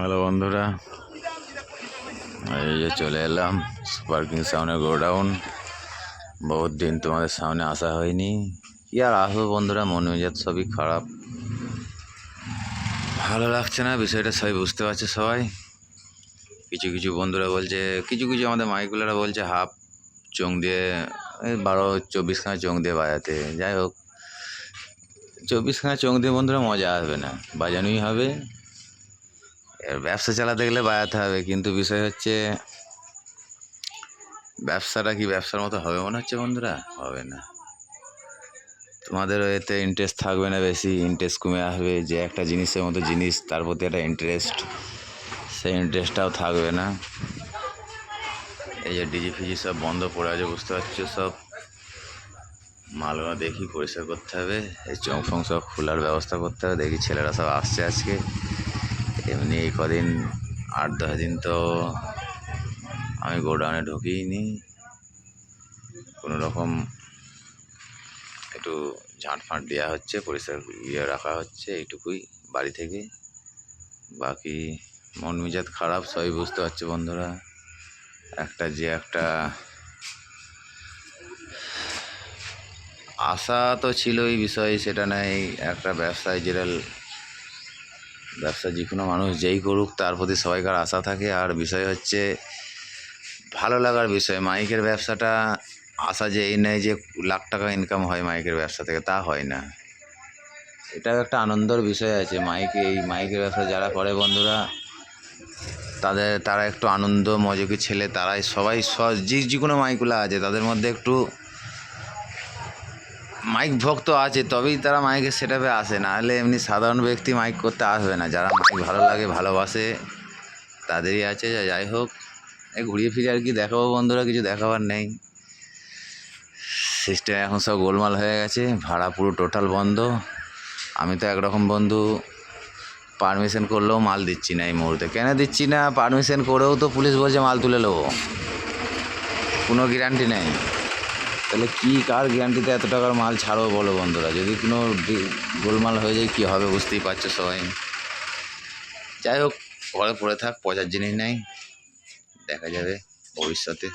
Hello বন্ধুরা, এই যে চলে এলাম পার্কিং সামনে গোডাউন। বহুত দিন তোমাদের সামনে আসা হয়নি, কি আর আসবো বন্ধুরা, মন মেজাজ সবই খারাপ, ভালো লাগছে না বিষয়টা, সবাই বুঝতে পারছে। সবাই কিছু কিছু বন্ধুরা বলছে, কিছু কিছু আমাদের মাইকগুলারা বলছে হাফ চোং দিয়ে 12-24 খানা চোং দিয়ে বাজাতে। যাই হোক, 24খানা চোং দিয়ে বন্ধুরা মজা আসবে না, বাজানোই হবে। এর ব্যবসা চালাতে গেলে বাজাতে হবে, কিন্তু বিষয় হচ্ছে ব্যবসাটা কি ব্যবসার মতো হবে মনে হচ্ছে বন্ধুরা? হবে না। তোমাদেরও এতে ইন্টারেস্ট থাকবে না, বেশি ইন্টারেস্ট কমে আসবে। যে একটা জিনিসের মতো জিনিস, তার প্রতি একটা ইন্টারেস্ট, সেই ইন্টারেস্টটাও থাকবে না। এই যে ডিজি ফিজি সব বন্ধ পড়ে আছে, বুঝতে পারছো। সব মালগুলো দেখি পরিষ্কার করতে হবে, এই চোং ফোং সব খোলার ব্যবস্থা করতে হবে। দেখি ছেলেরা সব আসছে আজকে। এমনি এই কদিন 8-10 দিন তো আমি গোডাউনে ঢুকিনি, কোনো রকম একটু ঝাঁট ফাঁট দেওয়া হচ্ছে, পরিষ্কার রাখা হচ্ছে, এইটুকুই বাড়ি থেকে। বাকি মন মেজাজ খারাপ, সবই বুঝতে পারছে বন্ধুরা। একটা আশা তো ছিল এই বিষয়ে, সেটা নেই। একটা ব্যবসায় ব্যবসা যে কোনো মানুষ যেই করুক তার প্রতি সবাইকার আশা থাকে। আর বিষয় হচ্ছে ভালো লাগার বিষয়। মাইকের ব্যবসাটা আশা যে এই নেই যে লাখ টাকা ইনকাম হয় মাইকের ব্যবসা থেকে, তা হয় না। এটাও একটা আনন্দের বিষয় আছে। এই মাইকের ব্যবসা যারা করে বন্ধুরা, তারা একটু আনন্দ মজকি ছেলে, তারাই সবাই যে কোনো মাইকগুলো আছে তাদের মধ্যে একটু মাইক ভক্ত আছে, তবেই তারা মাইকের সেটআপে আসে। না হলে এমনি সাধারণ ব্যক্তি মাইক করতে আসবে না। যারা মাইক ভালো লাগে, ভালোবাসে, তাদেরই আছে। যাই হোক, ঘুরিয়ে ফিরে আর কি দেখাবো বন্ধুরা, কিছু দেখাবার নেই। সিস্টেম এখন সব গোলমাল হয়ে গেছে, ভাড়া পুরো টোটাল বন্ধ। আমি তো একরকম বন্ধু, পারমিশন করলেও মাল দিচ্ছি না এই মুহূর্তে। কেন দিচ্ছি না? পারমিশন করেও তো পুলিশ বলছে মাল তুলে নেবো, কোনো গ্যারান্টি নেই। তাহলে কি কার গ্যারান্টিতে এত টাকার মাল ছাড়বো বলো বন্ধুরা? যদি কোনো গোলমাল হয়ে যায় কী হবে বুঝতেই পারছো সবাই। যাই হোক, ঘরে পড়ে থাক, পচার জিনিস নেই, দেখা যাবে ভবিষ্যতে।